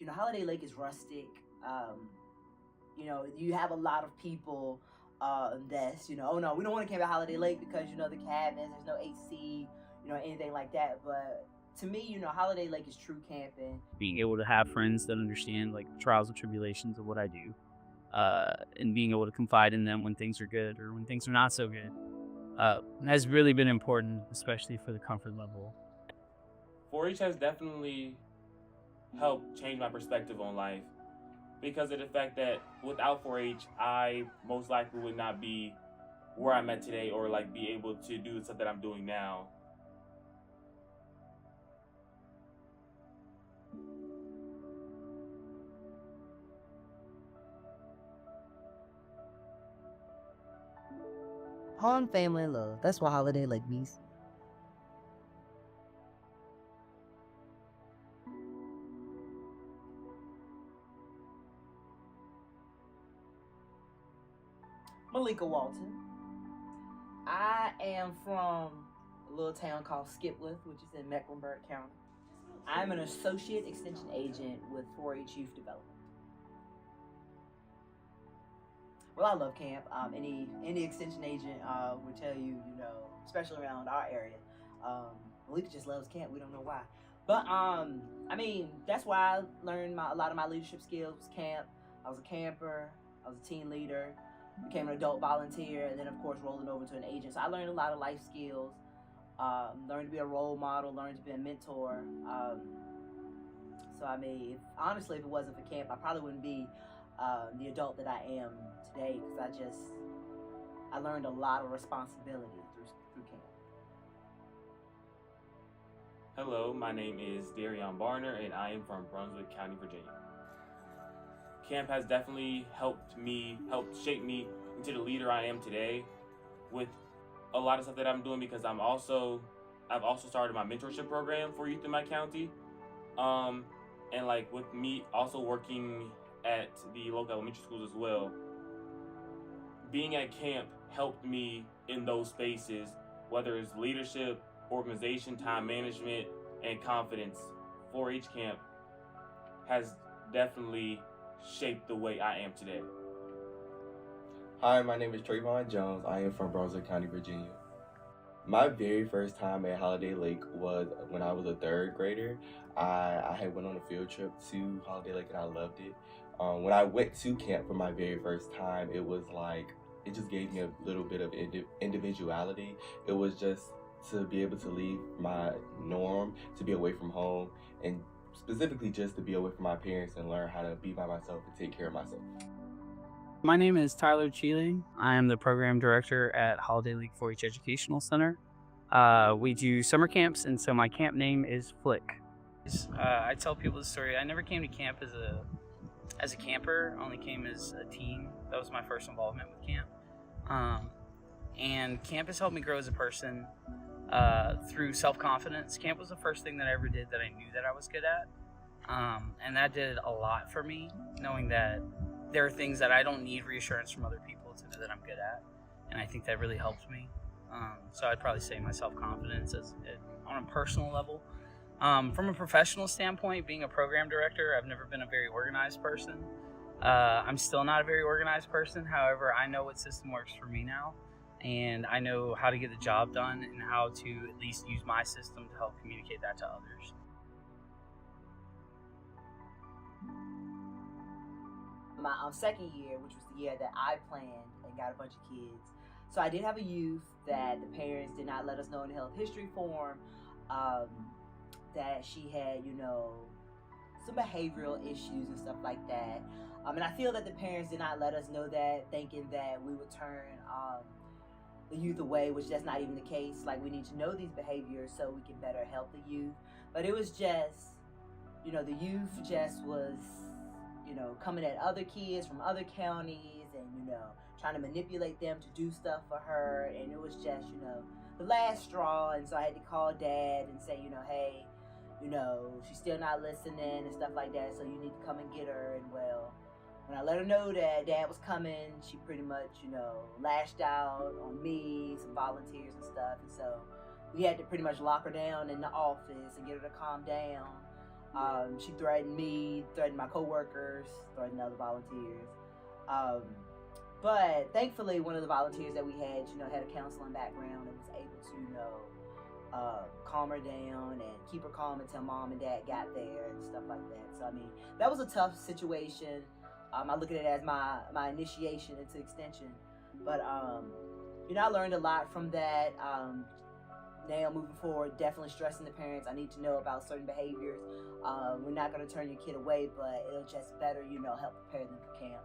Holiday Lake is rustic. Um, you have a lot of people that's, oh no, we don't want to camp at Holiday Lake because, the cabins, there's no AC, anything like that. But to me, Holiday Lake is true camping. Being able to have friends that understand like the trials and tribulations of what I do, and being able to confide in them when things are good or when things are not so good, has really been important, especially for the comfort level. 4-H has definitely helped change my perspective on life because of the fact that without 4-H, I most likely would not be where I'm at today or like be able to do the stuff that I'm doing now. Home, family, and love. That's what Holiday Lake means. Malika Walton. I am from a little town called Skipworth, which is in Mecklenburg County. I'm an associate extension agent with 4-H Youth Development. Well, I love camp. Any extension agent would tell you, especially around our area, Malika just loves camp. We don't know why, but that's why I learned a lot of my leadership skills. Camp. I was a camper. I was a team leader. Became an adult volunteer, and then of course rolling over to an agent. So I learned a lot of life skills. Learned to be a role model. Learned to be a mentor. So honestly, if it wasn't for camp, I probably wouldn't be the adult that I am today, because I learned a lot of responsibility through camp. Hello, my name is Darrreon Barner, and I am from Brunswick County, Virginia. Camp has definitely helped shape me into the leader I am today with a lot of stuff that I'm doing, because I've also started my mentorship program for youth in my county. And like with me also working at the local elementary schools as well. Being at camp helped me in those spaces, whether it's leadership, organization, time management, and confidence. 4-H camp has definitely shaped the way I am today. Hi, my name is Trayvon Jones. I am from Brunswick County, Virginia. My very first time at Holiday Lake was when I was a third grader. I had went on a field trip to Holiday Lake and I loved it. When I went to camp for my very first time, it was like, it just gave me a little bit of individuality. It was just to be able to leave my norm, to be away from home, and specifically just to be away from my parents and learn how to be by myself and take care of myself. My name is Tyler Cheeling. I am the program director at Holiday Lake 4-H Educational Center. We do summer camps, and so my camp name is Flick. I tell people the story. I never came to camp as a camper. I only came as a teen. That was my first involvement with camp. And camp has helped me grow as a person through self-confidence. Camp was the first thing that I ever did that I knew that I was good at. And that did a lot for me, knowing that there are things that I don't need reassurance from other people to know that I'm good at. And I think that really helped me. So I'd probably say my self-confidence on a personal level. From a professional standpoint, being a program director, I've never been a very organized person. I'm still not a very organized person. However, I know what system works for me now, and I know how to get the job done and how to at least use my system to help communicate that to others. My second year, which was the year that I planned and got a bunch of kids. So I did have a youth that the parents did not let us know in the health history form that she had, some behavioral issues and stuff like that. And I feel that the parents did not let us know that, thinking that we would turn the youth away, which that's not even the case. Like, we need to know these behaviors so we can better help the youth. But it was just, the youth just was, coming at other kids from other counties and, trying to manipulate them to do stuff for her. And it was just, the last straw. And so I had to call Dad and say, hey, she's still not listening and stuff like that, so you need to come and get her. And well, when I let her know that Dad was coming, she pretty much, lashed out on me, some volunteers and stuff. And so we had to pretty much lock her down in the office and get her to calm down. She threatened me, threatened my coworkers, threatened other volunteers. Um, but thankfully, one of the volunteers that we had, had a counseling background and was able to, calm her down and keep her calm until mom and dad got there and stuff like that. So, I mean, that was a tough situation. I look at it as my initiation into extension. But, I learned a lot from that. Now, moving forward, definitely stressing the parents. I need to know about certain behaviors. We're not going to turn your kid away, but it'll just better, help prepare them for camp.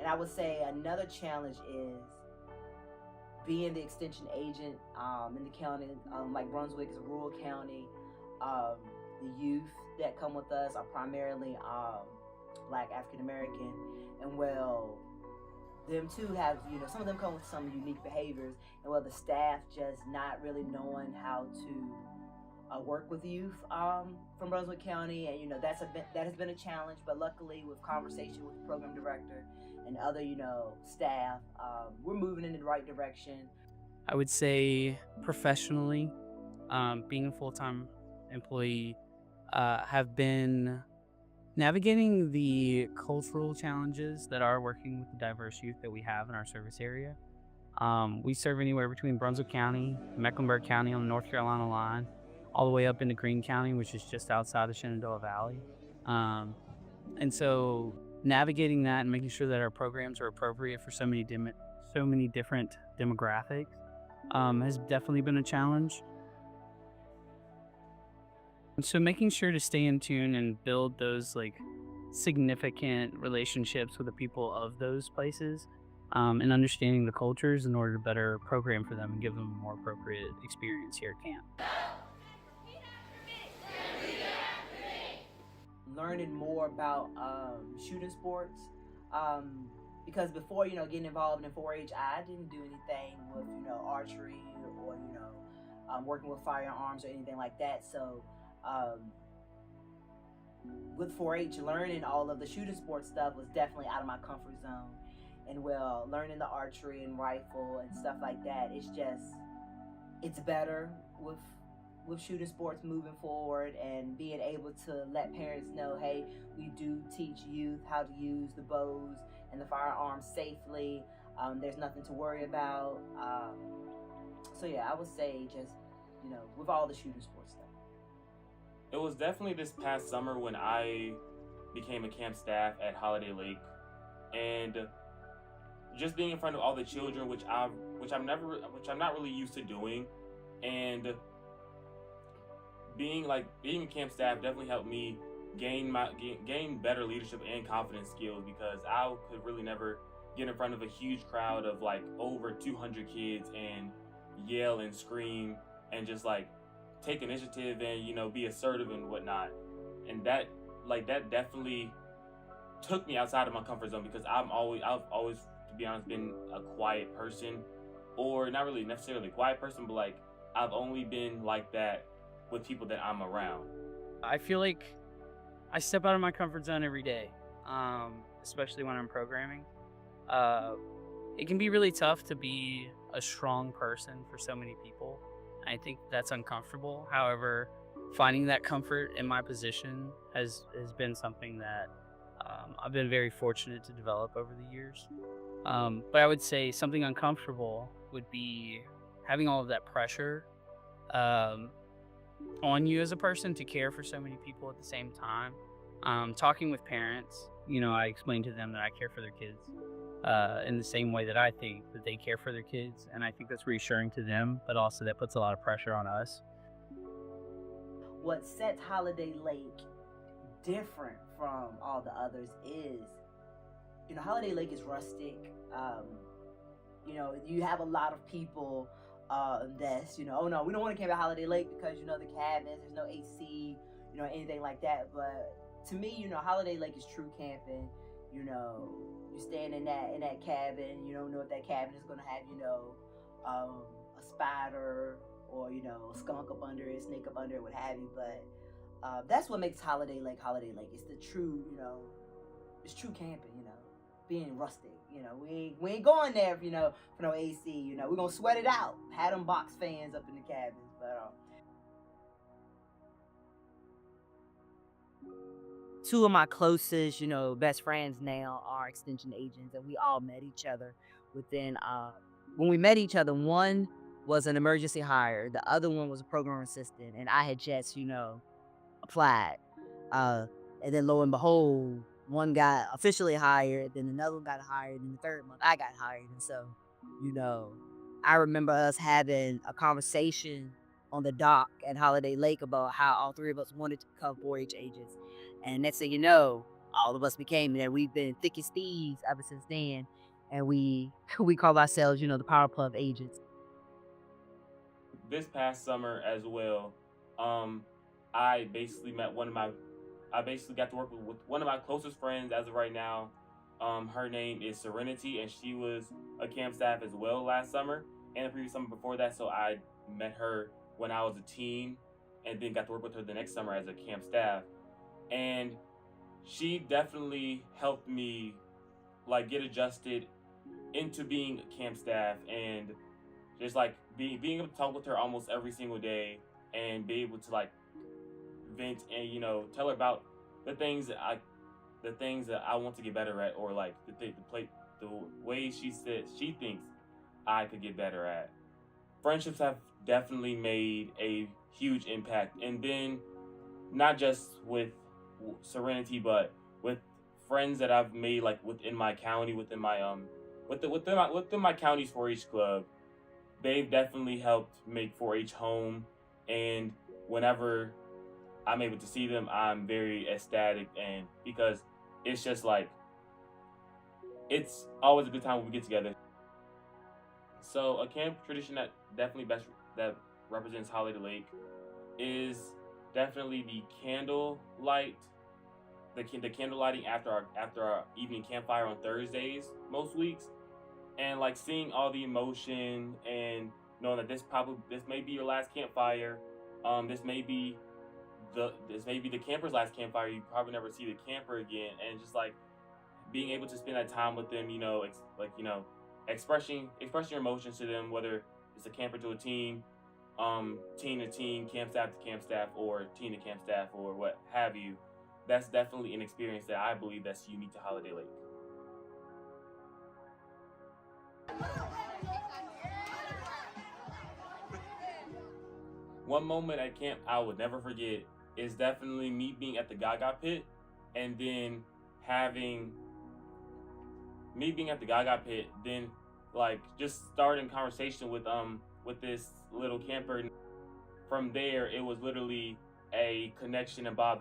And I would say another challenge is being the extension agent in the county. Like Brunswick is a rural county. The youth that come with us are primarily Black African American, and them too have, some of them come with some unique behaviors, and the staff just not really knowing how to work with youth from Brunswick County, and that has been a challenge. But luckily, with conversation with the program director and other staff, we're moving in the right direction. I would say professionally, being a full-time employee, have been navigating the cultural challenges that are working with the diverse youth that we have in our service area. We serve anywhere between Brunswick County, Mecklenburg County on the North Carolina line, all the way up into Greene County, which is just outside the Shenandoah Valley. And so navigating that and making sure that our programs are appropriate for so many different demographics has definitely been a challenge. And so making sure to stay in tune and build those significant relationships with the people of those places, and understanding the cultures in order to better program for them and give them a more appropriate experience here at camp. Learning more about shooting sports, because before getting involved in 4-H, I didn't do anything with archery or working with firearms or anything like that. So with 4-H, learning all of the shooting sports stuff was definitely out of my comfort zone. And learning the archery and rifle and stuff like that, it's better with shooting sports moving forward, and being able to let parents know, hey, we do teach youth how to use the bows and the firearms safely. There's nothing to worry about. So yeah, I would say just, with all the shooting sports stuff. It was definitely this past summer when I became a camp staff at Holiday Lake, and just being in front of all the children, which I'm not really used to doing, and being a camp staff definitely helped me gain better leadership and confidence skills, because I could really never get in front of a huge crowd of over 200 kids and yell and scream and just take initiative and be assertive and whatnot. And that definitely took me outside of my comfort zone, because I've always, to be honest, been a quiet person, or not really necessarily a quiet person, but I've only been like that with people that I'm around. I feel like I step out of my comfort zone every day, especially when I'm programming. It can be really tough to be a strong person for so many people. I think that's uncomfortable. However, finding that comfort in my position has been something that I've been very fortunate to develop over the years. But I would say something uncomfortable would be having all of that pressure on you as a person to care for so many people at the same time. Talking with parents, I explain to them that I care for their kids in the same way that I think that they care for their kids, and I think that's reassuring to them, but also that puts a lot of pressure on us. What sets Holiday Lake different from all the others is, Holiday Lake is rustic. You have a lot of people that's, oh no, we don't want to camp at Holiday Lake because, the cabins, there's no AC, anything like that. But to me, Holiday Lake is true camping. You're staying in that cabin. You don't know if that cabin is going to have, a spider or, a skunk up under it, snake up under it, what have you. But that's what makes Holiday Lake Holiday Lake. It's the true, it's true camping, being rustic. We ain't going there, for no AC. We're going to sweat it out. Had them box fans up in the cabins. But two of my closest, best friends now are extension agents, and we all met each other within. When we met each other, one was an emergency hire, the other one was a program assistant, and I had just, applied. Uh, and then lo and behold, one got officially hired, then another one got hired, and the third month I got hired. And so, you know, I remember us having a conversation on the dock at Holiday Lake about how all three of us wanted to become 4-H agents. And next thing you know, all of us became, and we've been thick as thieves ever since then. And we we call ourselves, the Powerpuff agents. This past summer as well, um, I basically met one of my, I basically got to work with one of my closest friends as of right now. Her name is Serenity, and she was a camp staff as well last summer and the previous summer before that. So I met her when I was a teen, and then got to work with her the next summer as a camp staff. And she definitely helped me like get adjusted into being camp staff, and just like being able to talk with her almost every single day and be able to like vent and tell her about the things that I want to get better at, or like the ways she said she thinks I could get better at. Friendships have definitely made a huge impact, and then not just with Serenity, but with friends that I've made like within my county, within my within my county's 4-H club. They've definitely helped make 4-H home, and whenever I'm able to see them, I'm very ecstatic, and because it's just like it's always a good time when we get together. So a camp tradition that definitely best that represents Holiday Lake is definitely the candle light, the candle lighting after our evening campfire on Thursdays most weeks, and like seeing all the emotion and knowing that this may be your last campfire, this may be the camper's last campfire. You probably never see the camper again, and just like being able to spend that time with them, expressing your emotions to them, whether it's a camper to a teen, teen to teen, camp staff to camp staff, or teen to camp staff, or what have you. That's definitely an experience that I believe that's unique to Holiday Lake. One moment at camp I would never forget is definitely me being at the Gaga pit, and then having me being at the Gaga pit, then like just starting conversation with this little camper. From there, it was literally a connection and bond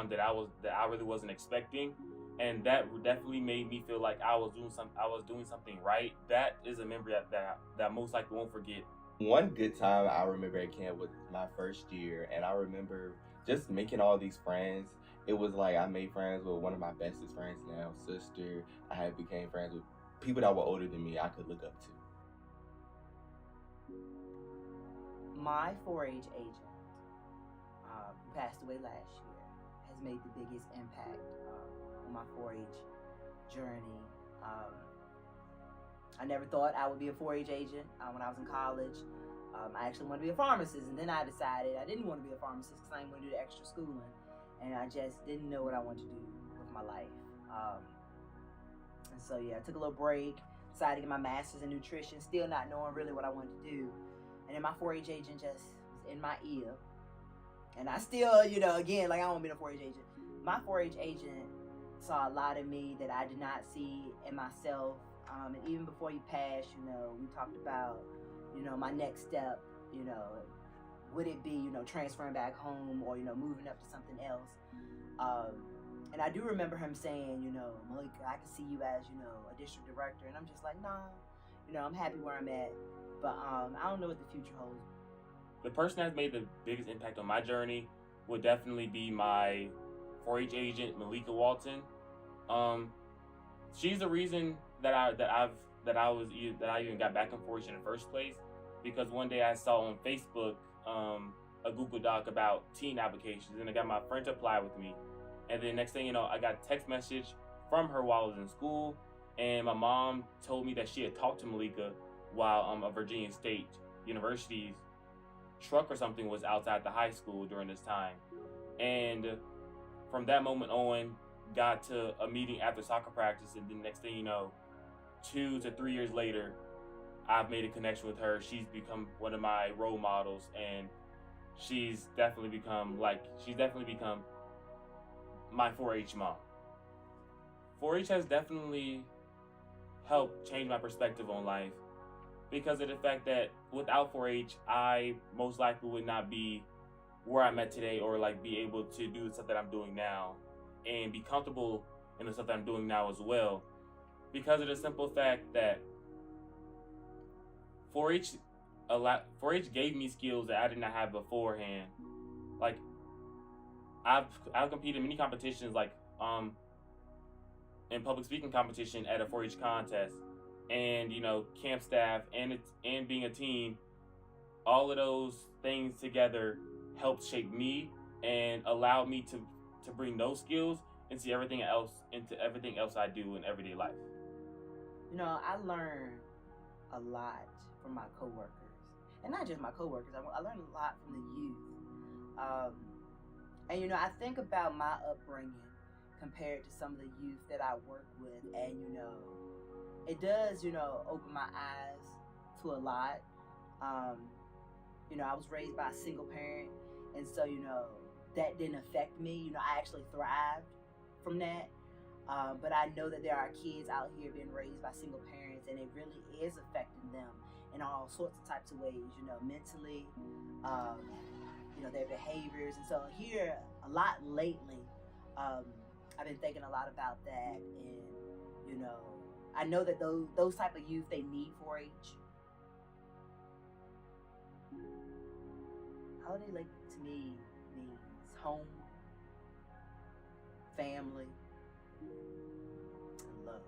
that I really wasn't expecting, and that definitely made me feel like I was doing something right. That is a memory that I most likely won't forget. One good time I remember at camp was my first year, and I remember just making all these friends. It was like I made friends with one of my bestest friends now, sister. I had became friends with people that were older than me I could look up to. My 4-H agent, who passed away last year, has made the biggest impact on my 4-H journey. I never thought I would be a 4-H agent when I was in college. I actually wanted to be a pharmacist, and then I decided I didn't want to be a pharmacist because I didn't want to do the extra schooling, and I just didn't know what I wanted to do with my life. And so I took a little break, decided to get my master's in nutrition, still not knowing really what I wanted to do. And then my 4-H agent just was in my ear, and I still, again, like I don't want to be a 4-H agent. My 4-H agent saw a lot of me that I did not see in myself. And even before he passed, we talked about, my next step, would it be, transferring back home, or, moving up to something else. And I do remember him saying, Malika, I can see you as, a district director. And I'm just like, nah, I'm happy where I'm at. But I don't know what the future holds. The person that's made the biggest impact on my journey would definitely be my 4-H agent, Malika Walton. She's the reason that I even got back in 4-H in the first place, because one day I saw on Facebook a Google Doc about teen applications, and I got my friend to apply with me, and then next thing you know, I got a text message from her while I was in school, and my mom told me that she had talked to Malika while a Virginia State University's truck or something was outside the high school during this time, and from that moment on, got to a meeting after soccer practice, and then next thing you know, 2 to 3 years later, I've made a connection with her. She's become one of my role models, and she's definitely become my 4-H mom. 4-H has definitely helped change my perspective on life because of the fact that without 4-H, I most likely would not be where I'm at today, or like be able to do the stuff that I'm doing now and be comfortable in the stuff that I'm doing now as well, because of the simple fact that 4-H gave me skills that I did not have beforehand. Like I've competed in many competitions, like in public speaking competition at a 4-H contest, and camp staff and being a team. All of those things together helped shape me and allowed me to bring those skills into everything else I do in everyday life. I learned a lot from my coworkers, and not just my coworkers. I learned a lot from the youth. And I think about my upbringing compared to some of the youth that I work with, and it does open my eyes to a lot. I was raised by a single parent, and so that didn't affect me. I actually thrived from that. But I know that there are kids out here being raised by single parents, and it really is affecting them in all sorts of types of ways, mentally, their behaviors. And so here a lot lately, I've been thinking a lot about that, and I know that those type of youth, they need 4-H. Holiday Lake to me means home, family, and love.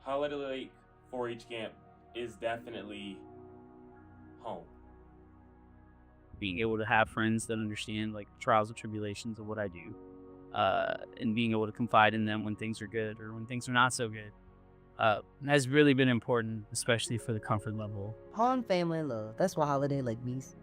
Holiday Lake 4-H camp is definitely home. Being able to have friends that understand like trials and tribulations of what I do, and being able to confide in them when things are good or when things are not so good, has really been important, especially for the comfort level. Home, family, and love. That's what Holiday Lake means.